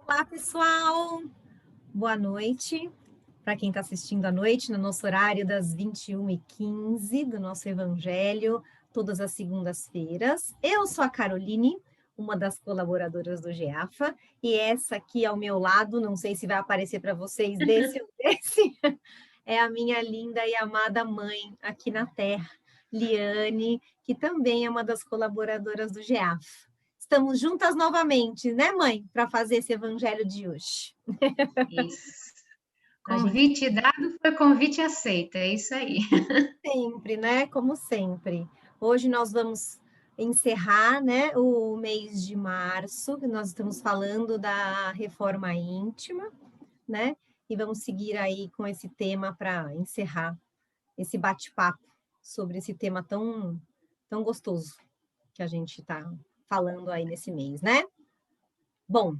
Olá, pessoal! Boa noite para quem está assistindo à noite, no nosso horário das 21h15 do nosso Evangelho, todas as segundas-feiras. Eu sou a Caroline, uma das colaboradoras do GEAFA, e essa aqui ao meu lado, não sei se vai aparecer para vocês desse ou desse, é a minha linda e amada mãe aqui na Terra, Liane, que também é uma das colaboradoras do GEAFA. Estamos juntas novamente, né, mãe, para fazer esse evangelho de hoje. Isso. A gente Convite dado foi convite aceito, é isso aí. sempre, né, como sempre. Hoje nós vamos encerrar, né, o mês de março, que nós estamos falando da reforma íntima, né, e vamos seguir aí com esse tema para encerrar esse bate-papo sobre esse tema tão gostoso que a gente está falando aí nesse mês, né? Bom,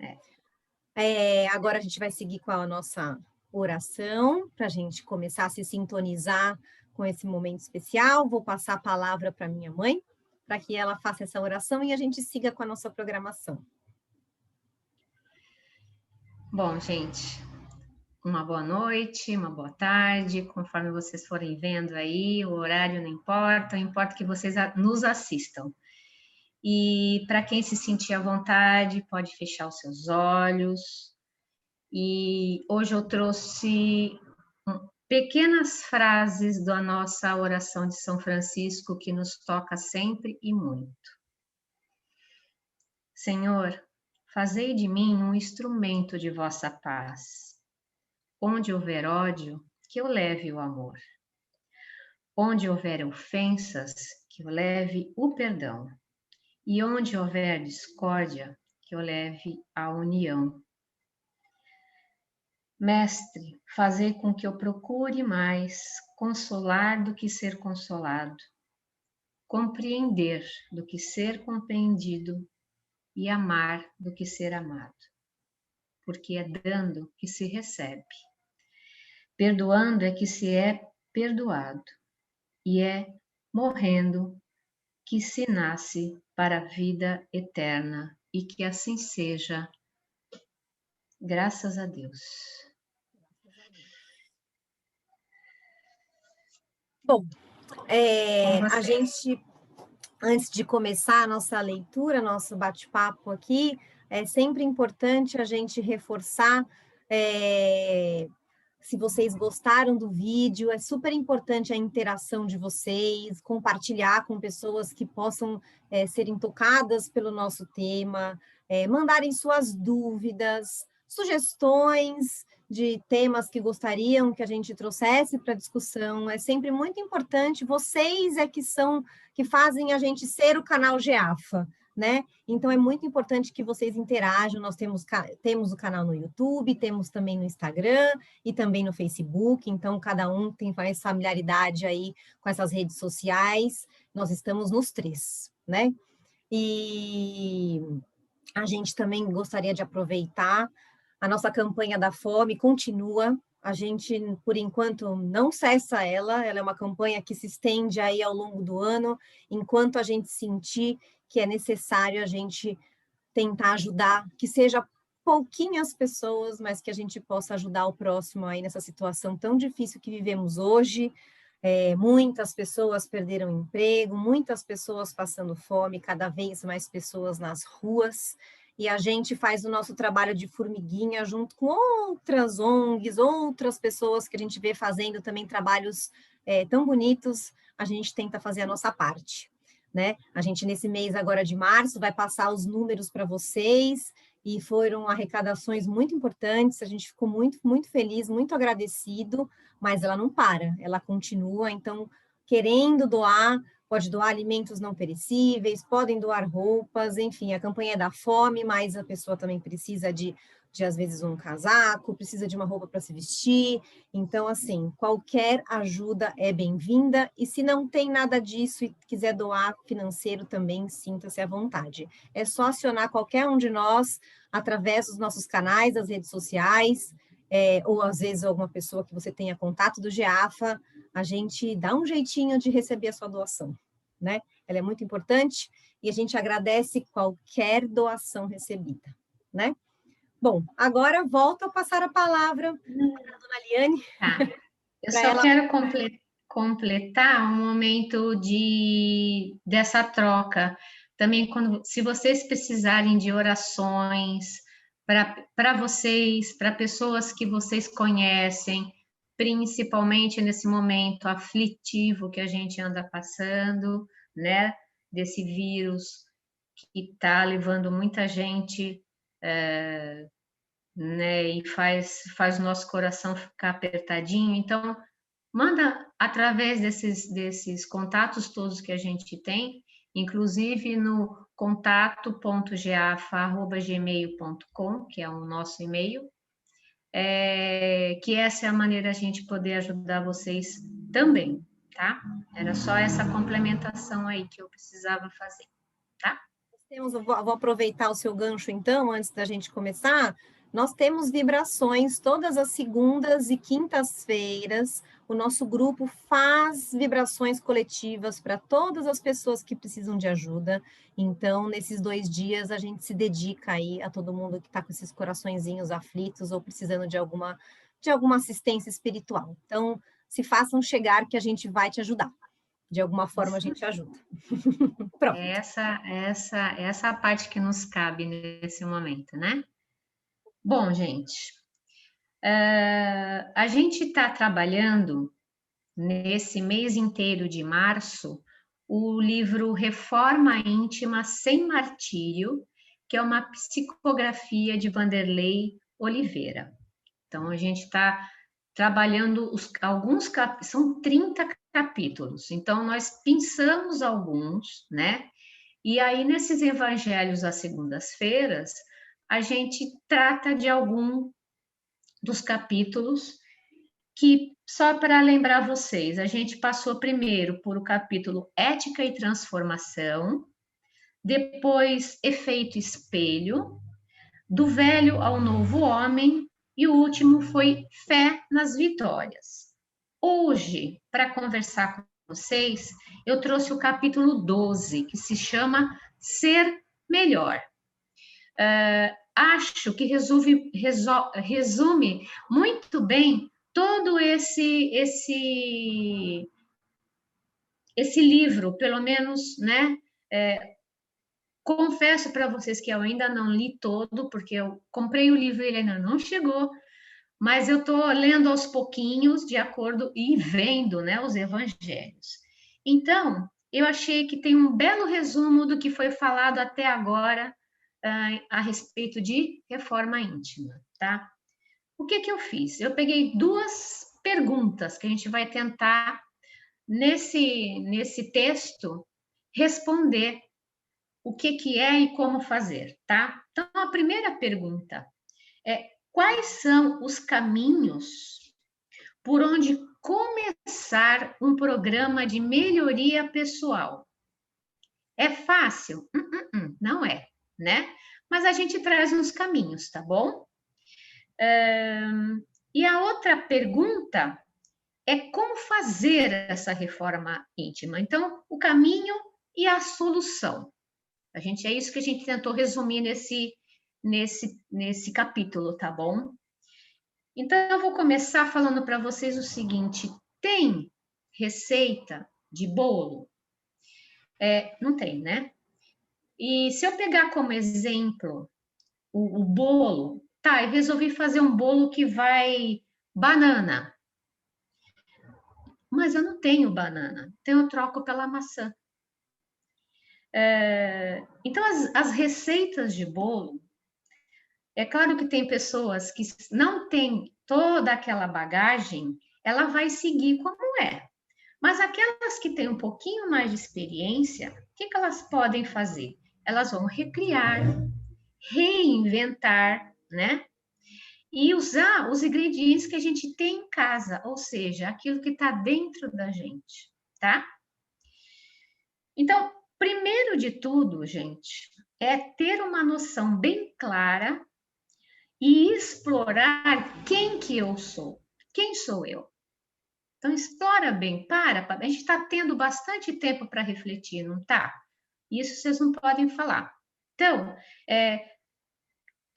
agora a gente vai seguir com a nossa oração, para a gente começar a se sintonizar com esse momento especial. Vou passar a palavra para minha mãe, para que ela faça essa oração e a gente siga com a nossa programação. Bom, gente, uma boa noite, uma boa tarde, conforme vocês forem vendo aí, o horário não importa, importa que vocês nos assistam. E para quem se sentir à vontade, pode fechar os seus olhos. E hoje eu trouxe pequenas frases da nossa oração de São Francisco que nos toca sempre e muito. Senhor, fazei de mim um instrumento de vossa paz. Onde houver ódio, que eu leve o amor. Onde houver ofensas, que eu leve o perdão. E onde houver discórdia, que eu leve a união. Mestre, fazei com que eu procure mais consolar do que ser consolado, compreender do que ser compreendido e amar do que ser amado. Porque é dando que se recebe. Perdoando é que se é perdoado, e é morrendo que se nasce para a vida eterna, e que assim seja, graças a Deus. Bom, Com a você. gente, antes de começar a nossa leitura, nosso bate-papo aqui, é sempre importante a gente reforçar. Se vocês gostaram do vídeo, é super importante a interação de vocês, compartilhar com pessoas que possam serem tocadas pelo nosso tema, mandarem suas dúvidas, sugestões de temas que gostariam que a gente trouxesse para discussão. É sempre muito importante, vocês que fazem a gente ser o canal GEAFA, né? Então, é muito importante que vocês interajam. Nós temos o canal no YouTube, temos também no Instagram e também no Facebook. Então, cada um tem mais familiaridade aí com essas redes sociais. Nós estamos nos três, né? E a gente também gostaria de aproveitar a nossa campanha da fome, continua. A gente, por enquanto, não cessa ela é uma campanha que se estende aí ao longo do ano, enquanto a gente sentir que é necessário a gente tentar ajudar, que seja pouquinhas pessoas, mas que a gente possa ajudar o próximo aí nessa situação tão difícil que vivemos hoje. Muitas pessoas perderam emprego, muitas pessoas passando fome, cada vez mais pessoas nas ruas, e a gente faz o nosso trabalho de formiguinha junto com outras ONGs, outras pessoas que a gente vê fazendo também trabalhos tão bonitos, a gente tenta fazer a nossa parte, né? A gente, nesse mês agora de março, vai passar os números para vocês, e foram arrecadações muito importantes, a gente ficou muito, muito feliz, muito agradecido, mas ela não para, ela continua. Então, querendo doar, pode doar alimentos não perecíveis, podem doar roupas, enfim, a campanha é da fome, mas a pessoa também precisa de às vezes, um casaco, precisa de uma roupa para se vestir. Então, assim, qualquer ajuda é bem-vinda, e se não tem nada disso e quiser doar financeiro também, sinta-se à vontade. É só acionar qualquer um de nós através dos nossos canais, das redes sociais, ou às vezes alguma pessoa que você tenha contato do GEAFA, a gente dá um jeitinho de receber a sua doação, né? Ela é muito importante e a gente agradece qualquer doação recebida, né? Bom, agora volto a passar a palavra para a dona Liane, Tá. Eu para só ela. quero completar um momento dessa troca. Também, se vocês precisarem de orações para vocês, para pessoas que vocês conhecem, principalmente nesse momento aflitivo que a gente anda passando, né? Desse vírus que está levando muita gente, né? E faz o nosso coração ficar apertadinho. Então, manda através desses contatos todos que a gente tem, inclusive no contato.gafa@gmail.com, que é o nosso e-mail, que essa é a maneira a gente poder ajudar vocês também, tá? Era só essa complementação aí que eu precisava fazer, tá? Vou aproveitar o seu gancho, então, antes da gente começar. Nós temos vibrações todas as segundas e quintas-feiras. O nosso grupo faz vibrações coletivas para todas as pessoas que precisam de ajuda. Então, nesses 2 dias, a gente se dedica aí a todo mundo que está com esses coraçõezinhos aflitos ou precisando de alguma assistência espiritual. Então, se façam chegar que a gente vai te ajudar. De alguma forma, a gente ajuda. Pronto. Essa a parte que nos cabe nesse momento, né? Bom, gente, a gente está trabalhando nesse mês inteiro de março o livro Reforma Íntima Sem Martírio, que é uma psicografia de Vanderlei Oliveira. Então, a gente está trabalhando alguns capítulos, são 30 capítulos, então nós pensamos alguns, né? E aí, nesses evangelhos às segundas-feiras, a gente trata de algum dos capítulos que, só para lembrar vocês, a gente passou primeiro por o capítulo Ética e Transformação, depois Efeito Espelho, do Velho ao Novo Homem, e o último foi Fé nas Vitórias. Hoje, para conversar com vocês, eu trouxe o capítulo 12, que se chama Ser Melhor. Acho que resume muito bem todo esse livro, pelo menos, né? Confesso para vocês que eu ainda não li todo, porque eu comprei o livro e ele ainda não chegou, mas eu estou lendo aos pouquinhos, de acordo, e vendo, né, os evangelhos. Então, eu achei que tem um belo resumo do que foi falado até agora a respeito de reforma íntima, tá? O que que eu fiz? Eu peguei 2 perguntas que a gente vai tentar, nesse texto, responder o que que é e como fazer, tá? Então, a primeira pergunta é: quais são os caminhos por onde começar um programa de melhoria pessoal? É fácil? Não é, né? Mas a gente traz uns caminhos, tá bom? E a outra pergunta é como fazer essa reforma íntima. Então, o caminho e a solução. É isso que a gente tentou resumir nesse capítulo, tá bom? Então, eu vou começar falando para vocês o seguinte: tem receita de bolo? Não tem, né? E se eu pegar como exemplo o bolo, tá, eu resolvi fazer um bolo que vai banana, mas eu não tenho banana, então eu troco pela maçã. Então, as receitas de bolo, é claro que tem pessoas que não têm toda aquela bagagem, ela vai seguir como é. Mas aquelas que têm um pouquinho mais de experiência, o que elas podem fazer? Elas vão recriar, reinventar, né? E usar os ingredientes que a gente tem em casa, ou seja, aquilo que está dentro da gente, tá? Então, primeiro de tudo, gente, é ter uma noção bem clara e explorar quem que eu sou. Quem sou eu? Então, explora bem, a gente está tendo bastante tempo para refletir, não tá? Isso vocês não podem falar. Então,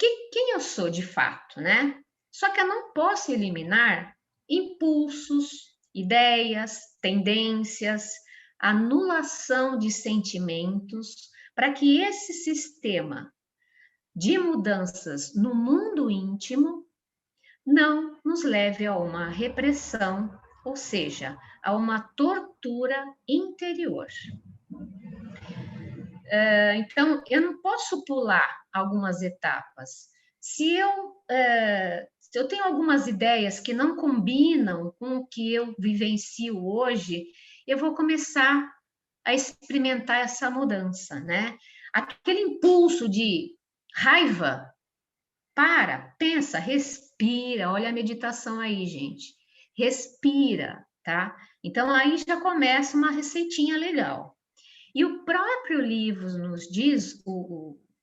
quem eu sou de fato, né? Só que eu não posso eliminar impulsos, ideias, tendências, anulação de sentimentos, para que esse sistema de mudanças no mundo íntimo não nos leve a uma repressão, ou seja, a uma tortura interior. Então, eu não posso pular algumas etapas. Se eu tenho algumas ideias que não combinam com o que eu vivencio hoje, eu vou começar a experimentar essa mudança, né? Aquele impulso de raiva, pensa, respira, olha a meditação aí, gente. Respira, tá? Então, aí já começa uma receitinha legal. E o próprio livro nos diz,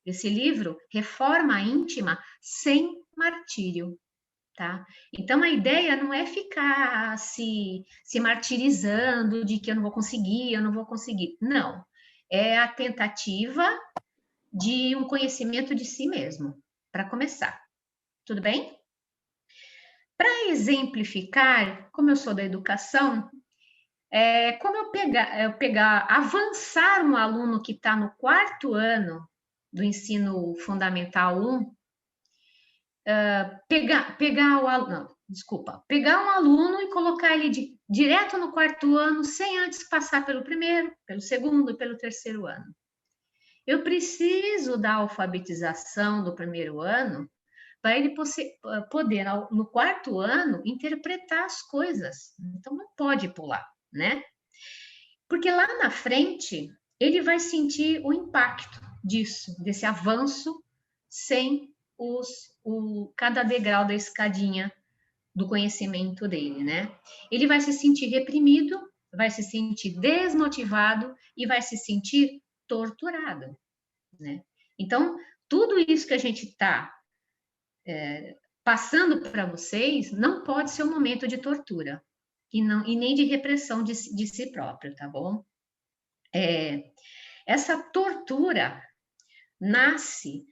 esse livro, Reforma Íntima sem Martírio, tá? Então, a ideia não é ficar se martirizando de que eu não vou conseguir. Não. É a tentativa de um conhecimento de si mesmo, para começar. Tudo bem? Para exemplificar, como eu sou da educação, como avançar um aluno que está no 4º ano do ensino fundamental 1, pegar um aluno e colocar ele direto no 4º ano, sem antes passar pelo 1º, pelo 2º e pelo 3º ano. Eu preciso da alfabetização do 1º ano para ele poder, no 4º ano, interpretar as coisas. Então, não pode pular, né? Porque lá na frente, ele vai sentir o impacto disso, desse avanço, sem cada degrau da escadinha do conhecimento dele, né? Ele vai se sentir reprimido, vai se sentir desmotivado e vai se sentir torturado, né? Então, tudo isso que a gente está passando para vocês não pode ser um momento de tortura e nem de repressão de si próprio, tá bom? Essa tortura nasce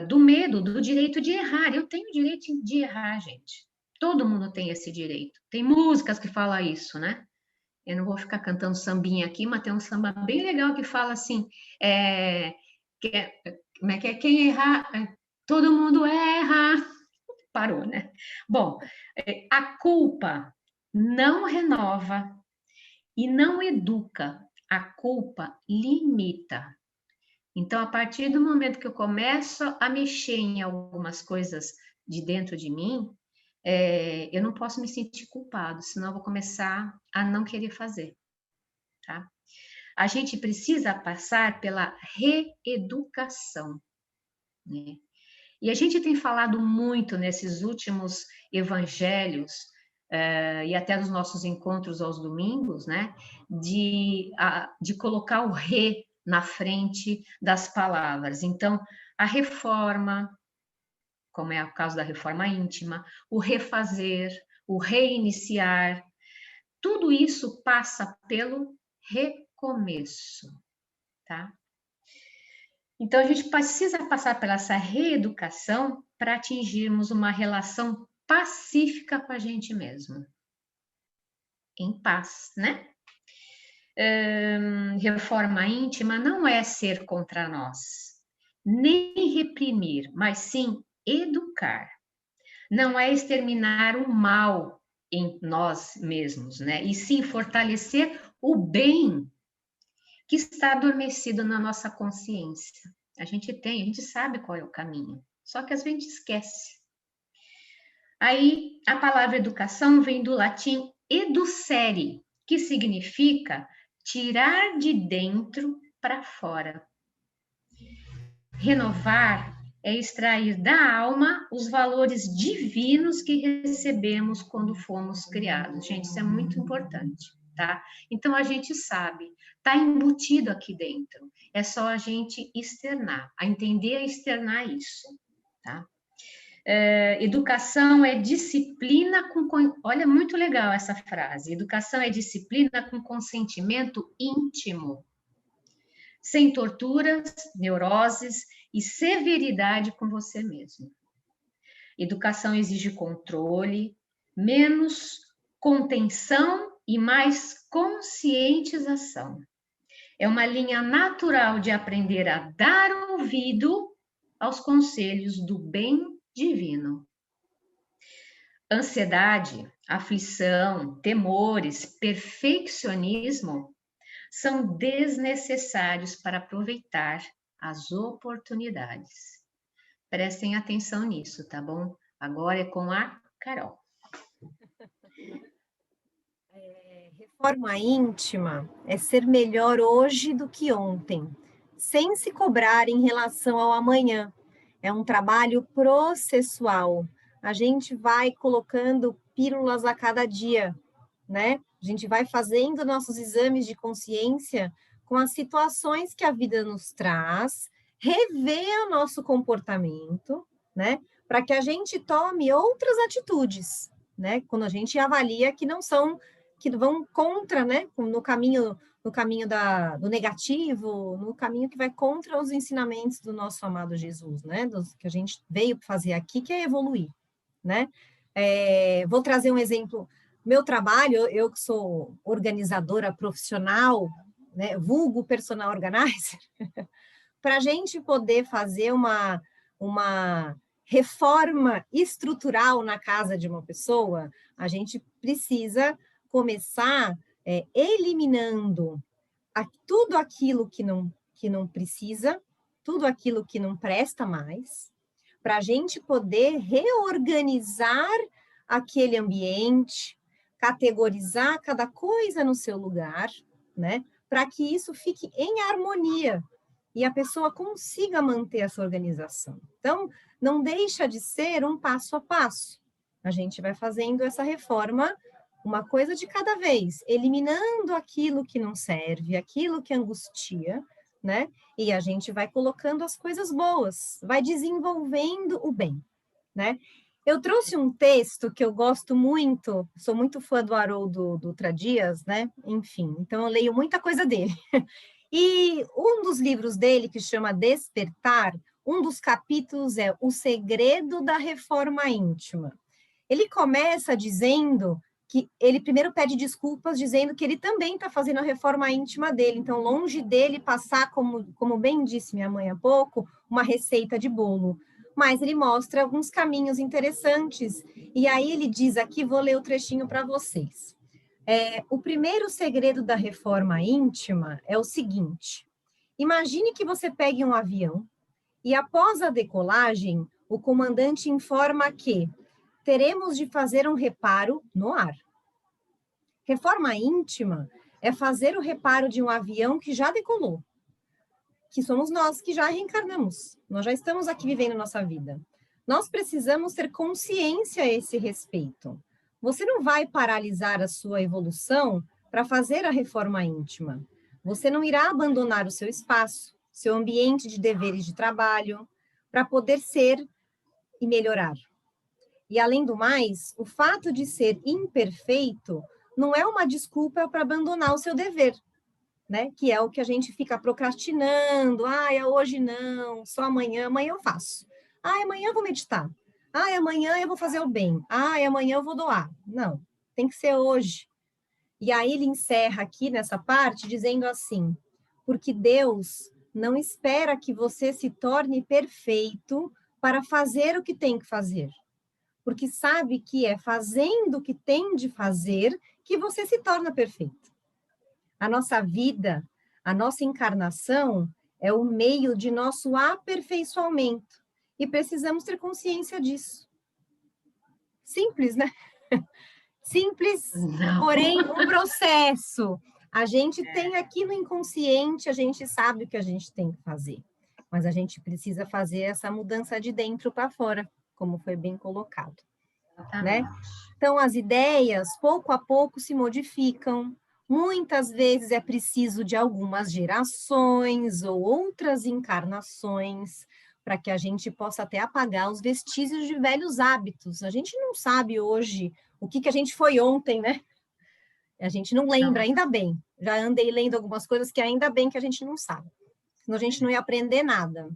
do medo, do direito de errar. Eu tenho o direito de errar, gente. Todo mundo tem esse direito. Tem músicas que falam isso, né? Eu não vou ficar cantando sambinha aqui, mas tem um samba bem legal que fala assim, como é que é? Quem errar, todo mundo erra. Parou, né? Bom, a culpa não renova e não educa. A culpa limita. Então, a partir do momento que eu começo a mexer em algumas coisas de dentro de mim, eu não posso me sentir culpado, senão eu vou começar a não querer fazer, tá? A gente precisa passar pela reeducação, né? E a gente tem falado muito nesses últimos evangelhos, e até nos nossos encontros aos domingos, né? De colocar o re na frente das palavras. Então, a reforma, como é o caso da reforma íntima, o refazer, o reiniciar, tudo isso passa pelo recomeço, tá? Então, a gente precisa passar por essa reeducação para atingirmos uma relação pacífica com a gente mesmo. Em paz, né? Reforma íntima não é ser contra nós, nem reprimir, mas sim educar. Não é exterminar o mal em nós mesmos, né? E sim fortalecer o bem que está adormecido na nossa consciência. A gente sabe qual é o caminho, só que às vezes a gente esquece. Aí, a palavra educação vem do latim educere, que significa tirar de dentro para fora. Renovar é extrair da alma os valores divinos que recebemos quando fomos criados. Gente, isso é muito importante, tá? Então, a gente sabe, está embutido aqui dentro. É só a gente externar, a entender a externar isso, tá? Educação é disciplina com... Olha, muito legal essa frase. Educação é disciplina com consentimento íntimo, sem torturas, neuroses e severidade com você mesmo. Educação exige controle, menos contenção e mais conscientização. É uma linha natural de aprender a dar ouvido aos conselhos do bem divino. Ansiedade, aflição, temores, perfeccionismo são desnecessários para aproveitar as oportunidades. Prestem atenção nisso, tá bom? Agora é com a Carol. Reforma íntima é ser melhor hoje do que ontem, sem se cobrar em relação ao amanhã. É um trabalho processual. A gente vai colocando pílulas a cada dia, né? A gente vai fazendo nossos exames de consciência com as situações que a vida nos traz, rever o nosso comportamento, né? Para que a gente tome outras atitudes, né? Quando a gente avalia que não são, que vão contra, né? No caminho do negativo, no caminho que vai contra os ensinamentos do nosso amado Jesus, né? Que a gente veio fazer aqui, que é evoluir, né? Vou trazer um exemplo. Meu trabalho, eu que sou organizadora profissional, né? Vulgo personal organizer, para a gente poder fazer uma reforma estrutural na casa de uma pessoa, a gente precisa começar eliminando tudo aquilo que não precisa, tudo aquilo que não presta mais, para a gente poder reorganizar aquele ambiente, categorizar cada coisa no seu lugar, né? Para que isso fique em harmonia e a pessoa consiga manter essa organização. Então, não deixa de ser um passo a passo. A gente vai fazendo essa reforma uma coisa de cada vez, eliminando aquilo que não serve, aquilo que angustia, né? E a gente vai colocando as coisas boas, vai desenvolvendo o bem, né? Eu trouxe um texto que eu gosto muito, sou muito fã do Haroldo Dutra Dias, né? Enfim, então eu leio muita coisa dele. E um dos livros dele, que chama Despertar, um dos capítulos é O Segredo da Reforma Íntima. Ele começa dizendo que ele primeiro pede desculpas, dizendo que ele também está fazendo a reforma íntima dele. Então, longe dele passar, como bem disse minha mãe há pouco, uma receita de bolo. Mas ele mostra alguns caminhos interessantes. E aí ele diz aqui, vou ler o trechinho para vocês. O primeiro segredo da reforma íntima é o seguinte: imagine que você pegue um avião e após a decolagem, o comandante informa que teremos de fazer um reparo no ar. Reforma íntima é fazer o reparo de um avião que já decolou, que somos nós que já reencarnamos, nós já estamos aqui vivendo nossa vida. Nós precisamos ter consciência a esse respeito. Você não vai paralisar a sua evolução para fazer a reforma íntima. Você não irá abandonar o seu espaço, seu ambiente de deveres de trabalho, para poder ser e melhorar. E, além do mais, o fato de ser imperfeito não é uma desculpa para abandonar o seu dever, né? Que é o que a gente fica procrastinando. Hoje não, só amanhã eu faço. Amanhã eu vou meditar. Amanhã eu vou fazer o bem. Amanhã eu vou doar. Não, tem que ser hoje. E aí ele encerra aqui nessa parte dizendo assim: porque Deus não espera que você se torne perfeito para fazer o que tem que fazer. Porque sabe que é fazendo o que tem de fazer que você se torna perfeito. A nossa vida, a nossa encarnação é o meio de nosso aperfeiçoamento e precisamos ter consciência disso. Simples, né? Simples, porém um processo. A gente tem aqui no inconsciente, a gente sabe o que a gente tem que fazer, mas a gente precisa fazer essa mudança de dentro para fora, como foi bem colocado, né? Então, as ideias, pouco a pouco, se modificam. Muitas vezes é preciso de algumas gerações ou outras encarnações para que a gente possa até apagar os vestígios de velhos hábitos. A gente não sabe hoje o que a gente foi ontem, né? A gente não lembra, ainda bem. Já andei lendo algumas coisas que ainda bem que a gente não sabe. Senão a gente não ia aprender nada.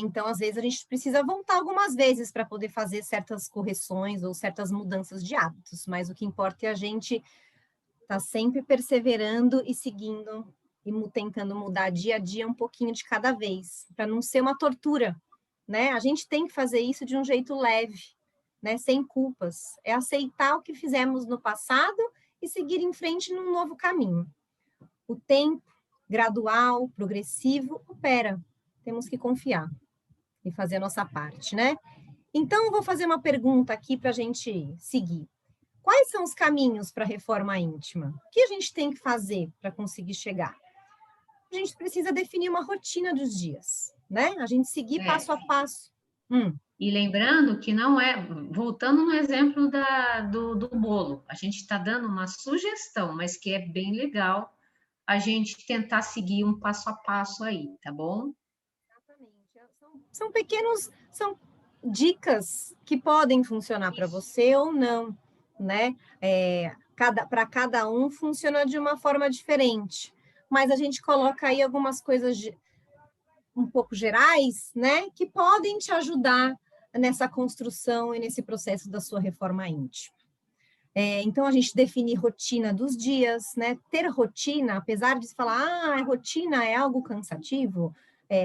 Então, às vezes, a gente precisa voltar algumas vezes para poder fazer certas correções ou certas mudanças de hábitos, mas o que importa é a gente estar sempre perseverando e seguindo e tentando mudar dia a dia um pouquinho de cada vez, para não ser uma tortura, né? A gente tem que fazer isso de um jeito leve, né? Sem culpas. É aceitar o que fizemos no passado e seguir em frente num novo caminho. O tempo gradual, progressivo, opera. Temos que confiar e fazer a nossa parte, né? Então, eu vou fazer uma pergunta aqui para a gente seguir. Quais são os caminhos para a reforma íntima? O que a gente tem que fazer para conseguir chegar? A gente precisa definir uma rotina dos dias, né? A gente seguir passo a passo. E lembrando que não é, voltando no exemplo do bolo, a gente está dando uma sugestão, mas que é bem legal a gente tentar seguir um passo a passo aí, tá bom? Exatamente. São dicas que podem funcionar para você ou não, né? Para cada um funciona de uma forma diferente, mas a gente coloca aí algumas coisas um pouco gerais, né? Que podem te ajudar nessa construção e nesse processo da sua reforma íntima. Então, a gente definir rotina dos dias, né? Ter rotina, apesar de falar, rotina é algo cansativo,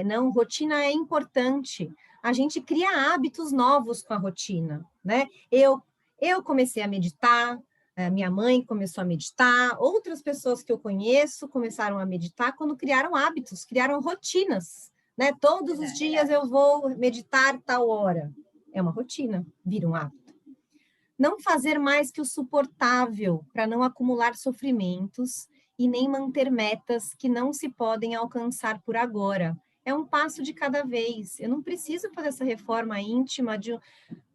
não, rotina é importante. A gente cria hábitos novos com a rotina, né? Eu comecei a meditar, minha mãe começou a meditar, outras pessoas que eu conheço começaram a meditar quando criaram hábitos, criaram rotinas, né? Todos os dias eu vou meditar tal hora. É uma rotina, vira um hábito. Não fazer mais que o suportável para não acumular sofrimentos e nem manter metas que não se podem alcançar por agora. É um passo de cada vez. Eu não preciso fazer essa reforma íntima de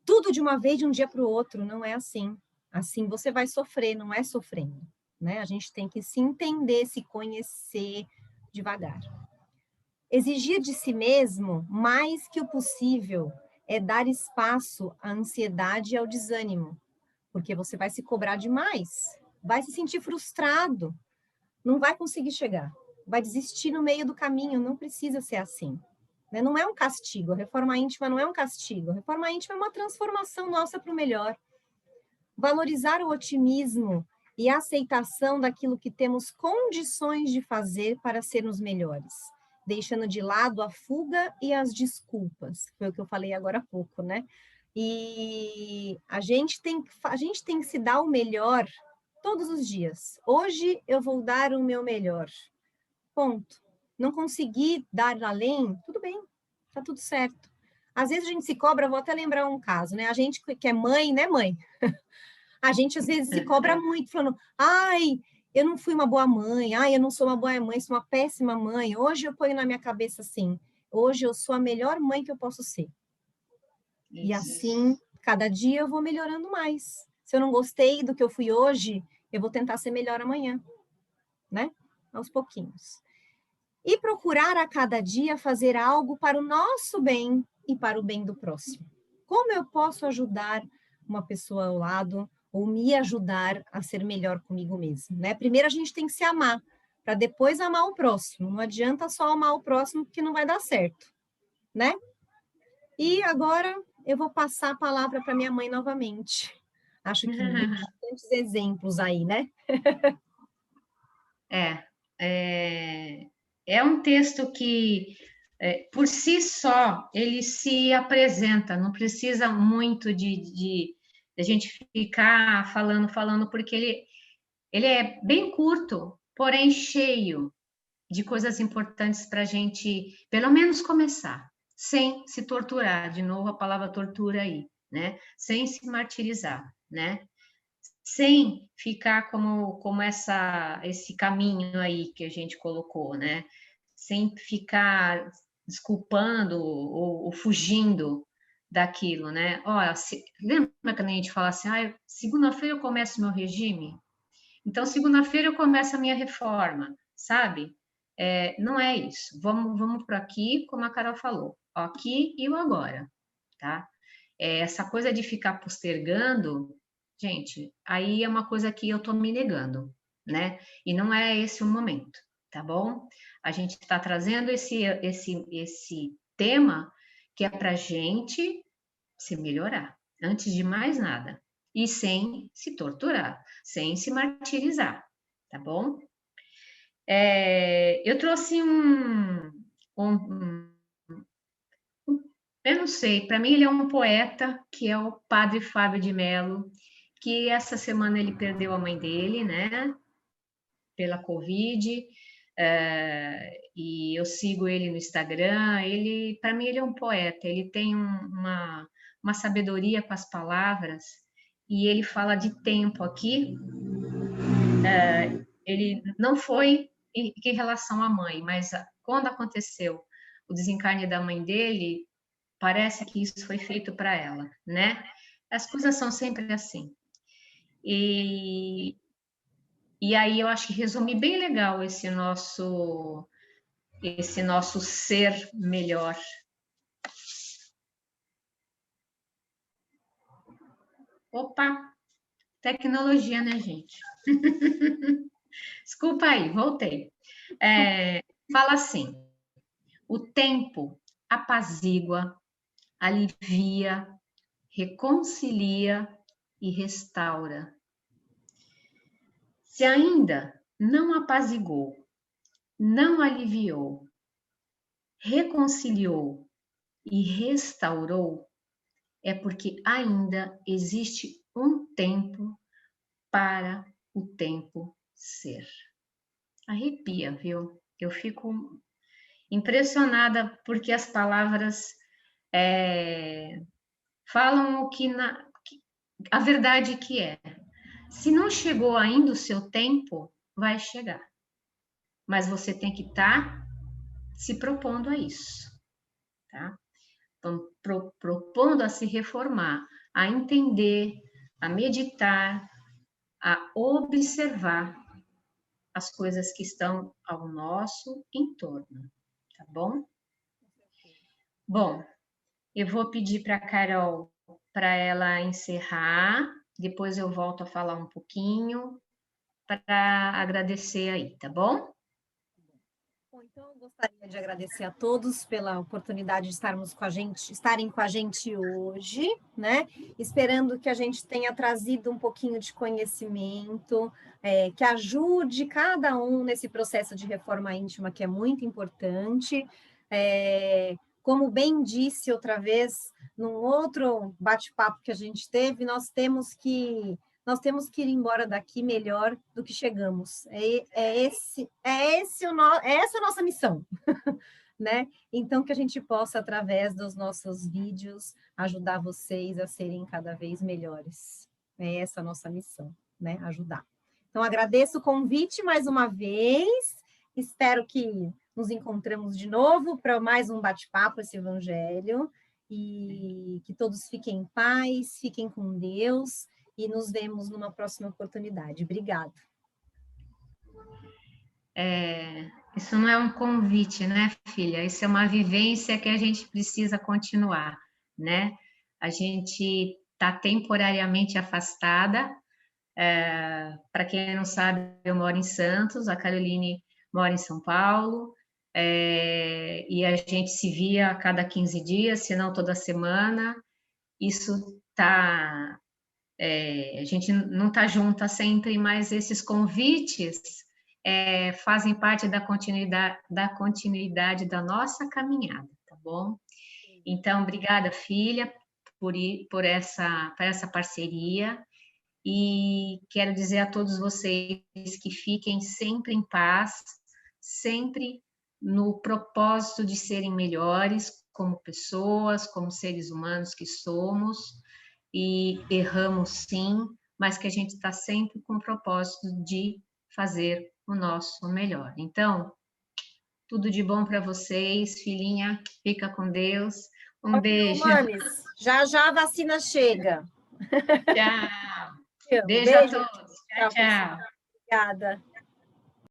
tudo de uma vez, de um dia para o outro. Não é assim. Assim você vai sofrer, não é sofrendo, né? A gente tem que se entender, se conhecer devagar. Exigir de si mesmo mais que o possível é dar espaço à ansiedade e ao desânimo, porque você vai se cobrar demais, vai se sentir frustrado, não vai conseguir chegar, vai desistir no meio do caminho, não precisa ser assim. Né? Não é um castigo, a reforma íntima não é um castigo, a reforma íntima é uma transformação nossa para o melhor. Valorizar o otimismo e a aceitação daquilo que temos condições de fazer para sermos melhores, deixando de lado a fuga e as desculpas, foi o que eu falei agora há pouco, né? E a gente tem que se dar o melhor todos os dias. Hoje eu vou dar o meu melhor. Ponto. Não consegui dar além, tudo bem, tá tudo certo. Às vezes a gente se cobra, vou até lembrar um caso, né? A gente que é mãe, né, mãe? A gente às vezes se cobra muito, falando, ai, eu não fui uma boa mãe, ai, eu não sou uma boa mãe, sou uma péssima mãe. Hoje eu ponho na minha cabeça assim, hoje eu sou a melhor mãe que eu posso ser. Isso. E assim, cada dia eu vou melhorando mais. Se eu não gostei do que eu fui hoje, eu vou tentar ser melhor amanhã, né? Aos pouquinhos. E procurar a cada dia fazer algo para o nosso bem e para o bem do próximo. Como eu posso ajudar uma pessoa ao lado ou me ajudar a ser melhor comigo mesmo, né? Primeiro a gente tem que se amar, para depois amar o próximo. Não adianta só amar o próximo porque não vai dar certo, né? E agora eu vou passar a palavra para minha mãe novamente. Acho que dei bastantes exemplos aí, né? É um texto que, por si só, ele se apresenta, não precisa muito de a gente ficar falando, porque ele é bem curto, porém cheio de coisas importantes para a gente, pelo menos, começar, sem se torturar, de novo a palavra tortura aí, né? Sem se martirizar, né? Sem ficar como esse caminho aí que a gente colocou, né? Sem ficar desculpando ou fugindo daquilo, né? Olha, lembra quando a gente fala assim, segunda-feira eu começo meu regime? Então, segunda-feira eu começo a minha reforma, sabe? Não é isso. Vamos para aqui, como a Carol falou, aqui e o agora, tá? Essa coisa de ficar postergando, gente, aí é uma coisa que eu tô me negando, né? E não é esse o momento, tá bom? A gente está trazendo esse tema que é para a gente se melhorar, antes de mais nada. E sem se torturar, sem se martirizar, tá bom? Eu trouxe eu não sei, para mim ele é um poeta, que é o Padre Fábio de Mello, que essa semana ele perdeu a mãe dele, né, pela Covid, e eu sigo ele no Instagram. Ele, para mim, ele é um poeta, ele tem uma sabedoria com as palavras, e ele fala de tempo aqui. Ele não foi em relação à mãe, mas quando aconteceu o desencarne da mãe dele, parece que isso foi feito para ela, né? As coisas são sempre assim. E aí eu acho que resume bem legal esse nosso ser melhor. Opa, tecnologia, né, gente? Desculpa aí, voltei. Fala assim: o tempo apazigua, alivia, reconcilia e restaura. Se ainda não apaziguou, não aliviou, reconciliou e restaurou, é porque ainda existe um tempo para o tempo ser. Arrepia, viu? Eu fico impressionada porque as palavras falam a verdade que é. Se não chegou ainda o seu tempo, vai chegar. Mas você tem que estar se propondo a isso, tá? Então, propondo a se reformar, a entender, a meditar, a observar as coisas que estão ao nosso entorno, tá bom? Bom, eu vou pedir para a Carol para ela encerrar, depois eu volto a falar um pouquinho para agradecer aí, tá bom? Bom, então eu gostaria de agradecer a todos pela oportunidade de estarem com a gente hoje, né? Esperando que a gente tenha trazido um pouquinho de conhecimento, que ajude cada um nesse processo de reforma íntima, que é muito importante. Como bem disse outra vez, num outro bate-papo que a gente teve, nós temos que ir embora daqui melhor do que chegamos. Essa a nossa missão, né? Então, que a gente possa, através dos nossos vídeos, ajudar vocês a serem cada vez melhores. É essa a nossa missão, né? Ajudar. Então, agradeço o convite mais uma vez. Espero que nos encontremos de novo para mais um bate-papo, esse Evangelho. E que todos fiquem em paz, fiquem com Deus. E nos vemos numa próxima oportunidade. Obrigada. Isso não é um convite, né, filha? Isso é uma vivência que a gente precisa continuar, né? A gente está temporariamente afastada. Para quem não sabe, eu moro em Santos, a Caroline mora em São Paulo, e a gente se via a cada 15 dias, se não toda semana. Isso está... a gente não está junta sempre, mas esses convites fazem parte da continuidade da nossa caminhada, tá bom? Então, obrigada, filha, por essa parceria, e quero dizer a todos vocês que fiquem sempre em paz, sempre no propósito de serem melhores como pessoas, como seres humanos que somos, e erramos sim, mas que a gente está sempre com o propósito de fazer o nosso melhor. Então, tudo de bom para vocês, filhinha, fica com Deus. Um beijo. Mames, já já a vacina chega. Tchau. Beijo Beijo a todos. Tchau, tchau. Obrigada.